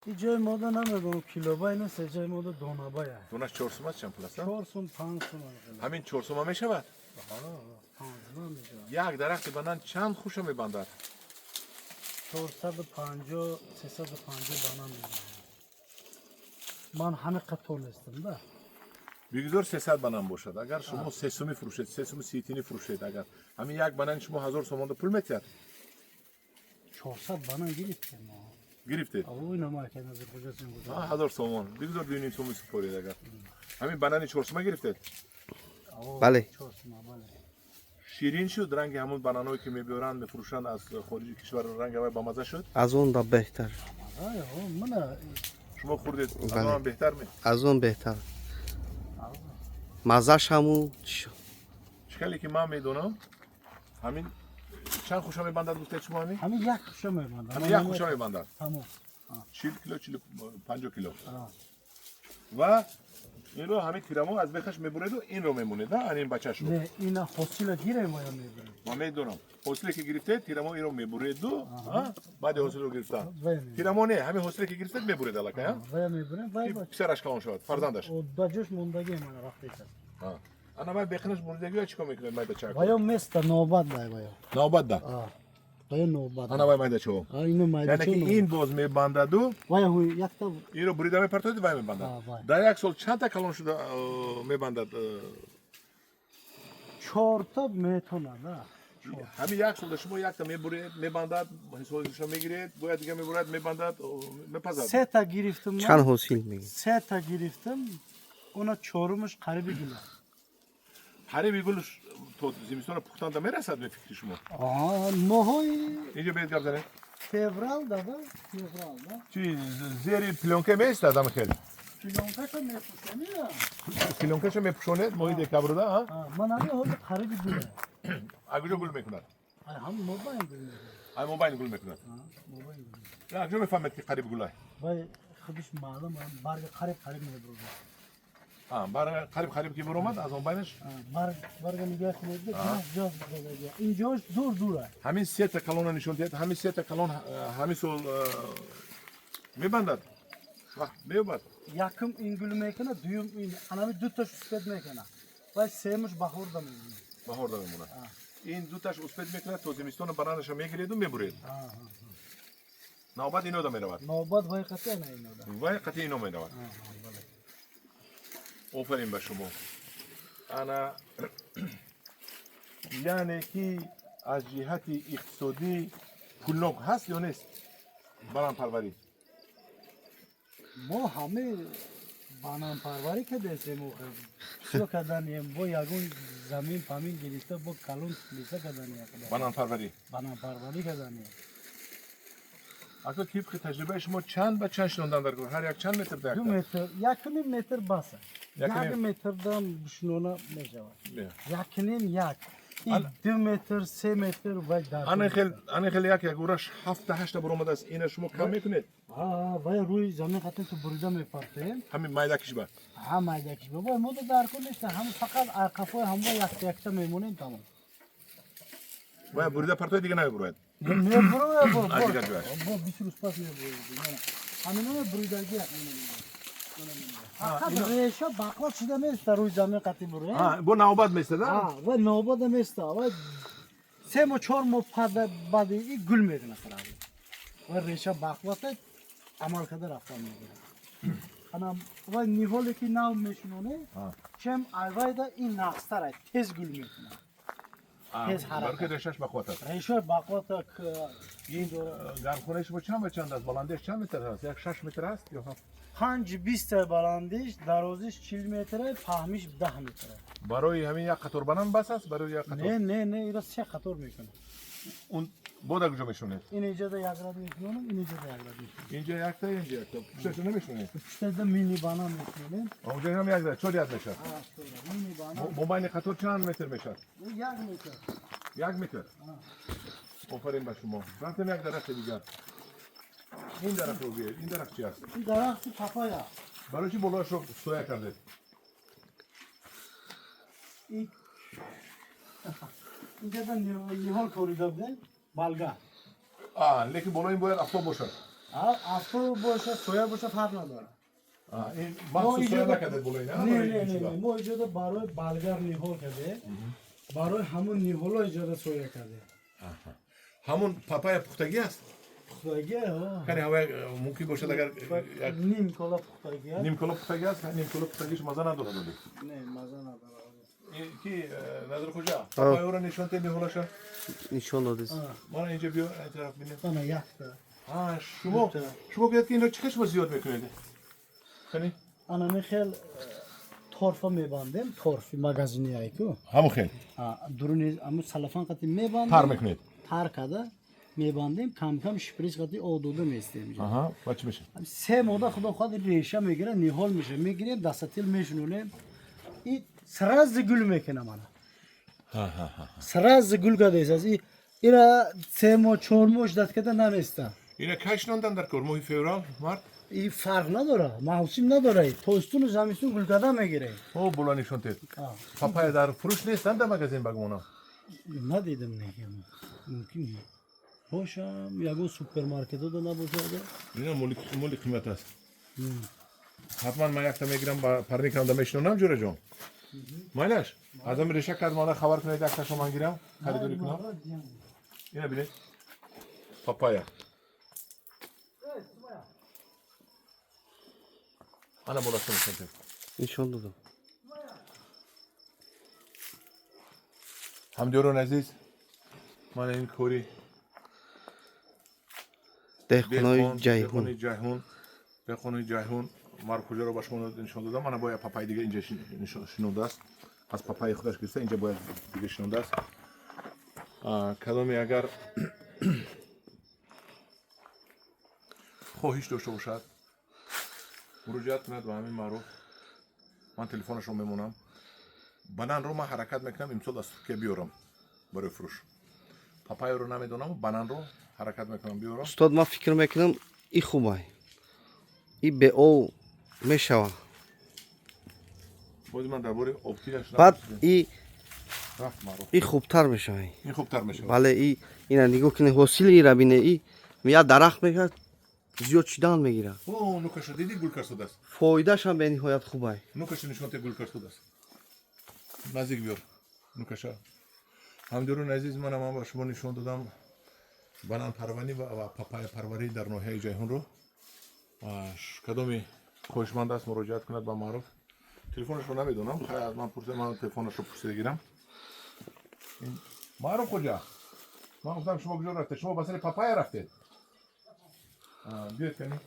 جای ماده نمیدونم کیلوبای نیست جای ماده دونابای است. دونش 400 است چند پلاس؟ 400 500 همین 400 هم میشود. 500 میشه. یک درخت بنان چند خوش میبندد؟ 450 350 دانه میشه. من همه قطور نیستم ده. بگذار 300 بنان باشد. اگر شما 300 میفروشید 300 سیتینی فروشید اگر همین یک بنان شما 1000 تومان پول میتید. 400 بانه گرفتیم ما. گرفتید؟ اوه اینا که نظر کجاست میگذارم. 1000 تومان. بگذار 2.5 تومان سپارید اگر. همین بنان 400 گرفتید؟ بله. 400 بله. شیرین شد رنگ همون بنانایی که میبرن میفروشن از خارج کشور رنگ اول با مزه شد. از اون دا بهتر. آیا من شما خوردید از بله. اون بهتر می. از اون بهتر. مزهش همون شکلی که من میدونم همین چند خوشا میبندد گفتید شما همین یک خوشه میبندم. همین یک خوشا میبندد. تمام. 40 کیلو 50 کیلو. آه. و این رو همین تیرمو از بخش میبرید و این رو میمونید نه این بچه‌ش رو. نه اینا حاصل گیره ما میبریم. ما میدونم حوصله که گرفتید تیرمو این رو میبرید و بعد حوصله رو گرفتن تیرمو نه همین حوصله که گرفتید میبرید الکی ها وای میبریم وای پسرش کلان شد فرزندش و دجوش موندگی من وقتی است. انا من بخنش بردگی چیکار میکنید مایده چاک وای مست نوبت دای وای. نوبت ده وای نوبت. انا وای مایده چو اینو مایده یعنی که این باز میبندد و وای هوی یک تا این رو بریده میپرتید وای میبندد در یک سال چند تا کلان شده میبندد 4 تا میتونه نه همین یک سال شما یک تا میبرید میبندد حسابش میگیرید باید دیگه میبرید میبندد میپزد 3 تا گرفتم چند حاصل میگی 3 تا گرفتم اونا چهارمش قریب گیله هری گلش تو زمستان پختن تا میرسد به فکر شما ماهای اینجا بیت گپ زنه فevral دادا فevral دا چی زیر پلونکه میست آدم خیلی کیلومترش میپوشونی پلونکه چه میپوشونه ماهی دکابر ده ها من همین حال قریب گیله اگه گل میکند هم موبایل گیله ای موبایل گل میکند موبایل یا اگه میفهمد که قریب گلای وای خودش معلوم برگ قریب میبرد برای قریب که برومد از اون بینش برگ نگاه کنید جاز بگیره اینجاش دوره همین سه تا کلون نشون داد همین سه تا کلون همین سال میبندد میبند یکم این گل میکنه دوم این همه دو تاش اسپید میکنه وای سهمش بهار دا میمونه بهار دا میمونه این دو تاش اسپید میکنه تو زمستون برندش میگیرید و میبرید نوبت اینو دا میرود نوبت وای قطعه نه اینو دا وای قطعه اینو میرود آفرین به شما انا یعنی که از جهت اقتصادی پولناک هست یا نیست برام پروری ما همه بانان پروری که دستیم شو کردنیم با یگون زمین پامین گرفته با کلون لیسه کردنیم بانان پروری کردنیم اگر طبق تجربه شما چند به چند شنوندن در گروه هر یک چند متر در 2 متر 1.5 متر بسه 1 متر دام بشنونه میشود 1.5 این 2 متر 3 متر و در آن خیلی یک گورش 7-8 برآمد است این شما کم میکنید وای روی زمین قطعه تو بریده میپرتیم همین مایدکش با مایدکش بابا ما در کنیست هم فقط عقفای هم یک تا میمونیم تمام وای بریده پرتای دیگه نمیبرید برو دیگه جوش با 20 روز پس میبرید همینا بریدگی فقط ریشه باقلا شده نیست روی زمین قطعی بروه با نوبت میسته نه و نوبت میسته و 3 ماه 4 ماه بعد این گل میده مثلا و ریشه باقلا عمل کرده رفتن میگیره انا و نیحالی که نو میشنونه چم ایوایدا این نقصتره تیز گل میکنه تیز حرکت برکه ریشش بخواتد ریشه باقلا تا این گرمخونهش با چند است بلندش چند متر هست یک 6 متر است یا 5-20 بلندش درازش 40 متره پهمیش 10 متره برای همین یک قطار بنان بس است برای یک قطار نه اینا 3 قطار میکنه اون بود کجا میشونه این اینجا یک رد میکنه این اینجا یک رد میکنه اینجا یک تا اینجا یک تا پشتش نمیشونه پشت مینی بنا میکنه اونجا هم یک رد 4 یاد میشه مینی بنا موبایل قطار چند متر میشه 1 متر 1 متر آفرین به شما رفتم یک درخت دیگر این درخت رو بیار این درخت چی است این درخت پاپایا برای چی بالاش رو سویا کرده اینجا نیحال کوریده بوده بلگا لیکن بالا این باید آفتاب باشد Afto boşa soya boşa fark نداره. این مخصوص اینجا سویا نکرده بولایی نه؟ نه ما اینجا برای بلگر نیهول کرده برای همون نیهول ها اینجا سویا کرده همون پاپای پختگی است؟ پختگی ها کنی هوا ممکن باشد اگر نیم کلا پختگی هست نیم کلو پختگی است نیم کلو پختگیش مزه نداره دولی نه مزه نداره این کی نظر کجا؟ پاپای او را نشون تی نیهولش نشان داده ما اینجا بیا این طرف بینیم sana yaktı شما بیاد که این را چه شما زیاد میکنید؟ کنی؟ anamı khel torfa mebandım torfi magazini ayku همون خیلی durun ama salafan katı mebandım تر میکنید tarkada mebandım kam şüpriz katı olduğu mesleğim آها و چی میشه؟ سه moda خدا خود ریشه میگیره نیهول میشه میگیره دستاتیل میشنونه این سراز گل میکنه منو سراز گل کردیس از ایرا سه مو چهار موش دست کده نمیسته اینا کاش نوندن در کرموی فورال مرد این فرق نداره موسم نداره توستون و زمستون گل کده میگیره او بولا نشون تید پاپای در فروش نیستن در مغازین بگمونا ندیدم نگم ممکن باشم یگو سوپرمارکت دا نباشه اینا مولی قیمت است حتما من یک تا میگیرم پرنی کنم میشنونم جوره جون مایلش ازم ریشه کرد مالا خبر کنید یک تا شما گیرم خریداری کنم اینا بینید پاپایا انا بولا شما تید نشان دادم همدیورون عزیز من این کوری دهقانای جیهون دهقانای جیهون مار کجا رو با شما نشون دادم من باید پاپای دیگه اینجا شنونده است از پاپای خودش گرفته اینجا باید دیگه شنونده است کدامی اگر خواهش داشته باشد مراجعت کند و همین معروف من تلفنش رو میمونم بنان رو من حرکت میکنم امسال از که بیارم برای فروش پاپای رو نمیدونم بنان رو حرکت میکنم بیارم استاد ما فکر میکنم این خوبه این به او میشوه باید من درباره آبتیش بعد این رفت معروف این خوبتر میشه این خوبتر میشه بله این نگاه کنه حاصل ای را بینه ای یا درخت میگه زیاد چیدن میگیره او نوکش دیدی گل کرده است فایدهش هم به نهایت خوبه نوکش نشون گل کرده است نزدیک بیار نوکش همدیرون عزیز من با شما نشون دادم بنان پروانی و پاپای پروری در ناحیه جیهون رو کدومی خوشمند است مراجعت کند با معروف تلفنش رو نمیدونم خیلی از من پرسید من تلفنش رو پرسیده گیرم معروف کجا من گفتم شما کجا رفته شما بسیار پاپای رفتید بیاد کنی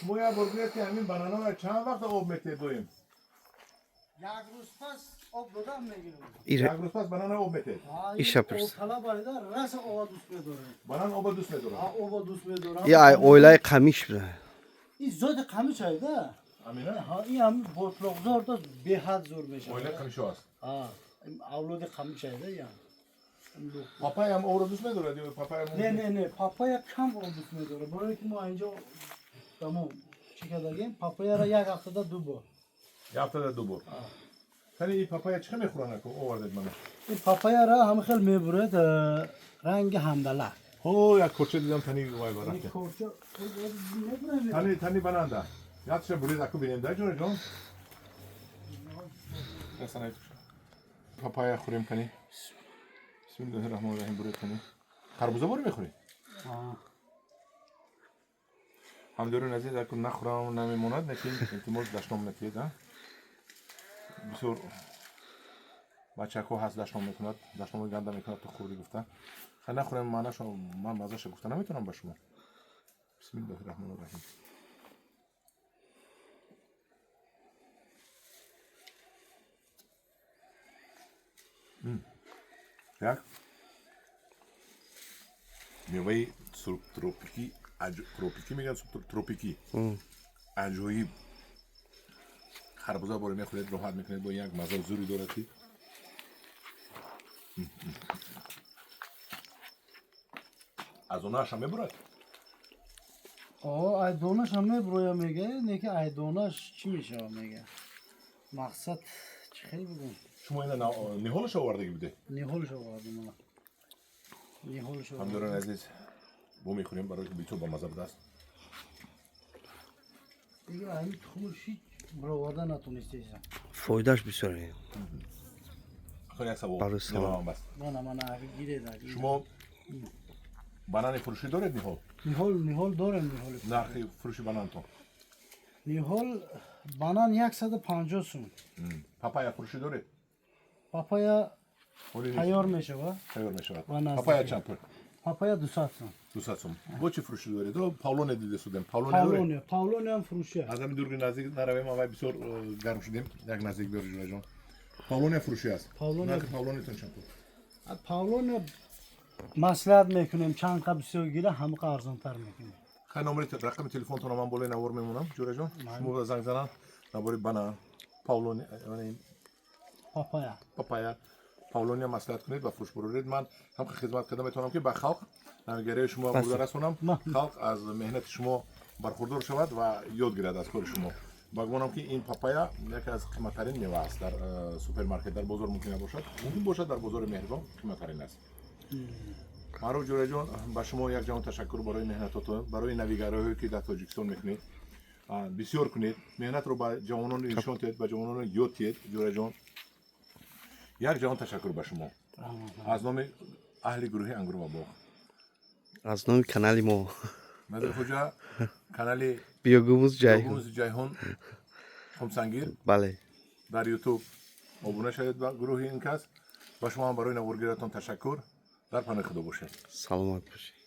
شما یا برگوید که همین بنانا چند وقت آب میتید یک روز پس آب دادم میگیرم یک روز پس بنانا آب میتید ایش yapıyorsun. Ortala bayda ras ova دوست میداره بنان آب دوست میداره ova دوست میداره یا oylay kamış bile این زود کمی چایده امینه ها این هم بطلق زور دا به حد زور میشه اویله کمیشو است اولاد کمی چایده یا پاپای هم او رو دوست میداره دیگه پاپای هم نه پاپایا کم ova دوست میداره برای که ما اینجا تمام چی کردیم پاپایا را یک هفته دا دو بار یک هفته دو بار کنی این پاپای چه میخورن که آوردید منه این پاپایا را همه خیلی میبرد رنگ همدلک هو یک کورچه دیدم تنی وای این برافته کورچه تنی بنانده یادشه برید اکو بیننده جون جون رسانه پاپای خوریم کنی بسم الله الرحمن الرحیم برید کنی خربوزه برو میخوری همدیرون عزیز اکو نخورم نمیموند نکین احتمال دشتم نتید بسیار بچه ها هست دشتم میکند دشتم گنده میکند تو خوری گفتن خیلی نخورم من مزهش گفتن نمیتونم با شما بسم الله الرحمن الرحیم یک میوه تروپیکی میگن تروپیکی عجایب خربوزه باره میخورید راحت میکنید با یک مزه زوری دارد از اونهاش هم میبرد ایدونش هم میبرویا میگه نه که ایدونش چی میشه میگه مقصد چی خیلی بگم شما این نیهولش آوردگی بوده نیهولش آوردیم نیهولش همداران عزیز بو میخوریم برای بیتو با مزه بده است. دیگه همین تخمش هیچ برآورده نتونستیشم. فایدهش بسیاره. خیلی یک سبو برای سلام. نمام بس. من گیره دارم. شما بانان فروشی دارید نیهول دارم نیهول. نرخ فروشی بانانتون نیهول بانان 150 سوم. پاپایا فروشی دارید پاپایا اولی تیار میشه و تیار میشود و نزدیک. پاپایا چند پول پاپایا 200 سوم. 200 سوم با چی فروشی دارید تو پاولون دیده سودم پاولونی هم فروشه. از همین دور نزدیک نرویم ما بسیار گرم شدیم یک نزدیک بیارید جون پاولون فروشی است نه پاولونتون چند پول پاولون مصلحت میکنیم چند قبل گیره همه ارزان تر میکنیم. خیلی نمره رقم تلفنتون من بالای نوار میمونم جوره جون شما زنگ زنن نوار بنا پاولون یعنی پاپایا پاولونیا مصلحت کنید و فروش برورید من هم خدمت کردم میتونم که به خلق نامگری شما بوده رسونم خلق از مهنت شما برخوردار شود و یاد گیرد از کار شما بگمانم که این پاپایا یکی از قیمتترین میوه است در سوپرمارکت در بازار ممکن باشد در بازار مهربان قیمتترین است معروف جوره جان با شما یک جان تشکر برای مهنتاتون برای نویگرایی که در تاجیکستان میکنید بسیار کنید مهنت رو با جوانان نشون دهید با جوانان یاد دهید جوره جان یک جان تشکر به شما از نام اهل گروه انگور و باغ از نام کانال ما مدر خوجا کانال بیوگوموز جایهون خمسنگیر بله در یوتیوب ابونه شدید با گروه این کس با شما برای نوارگیرتون تشکر در پناه خدا باشید سلامت باشید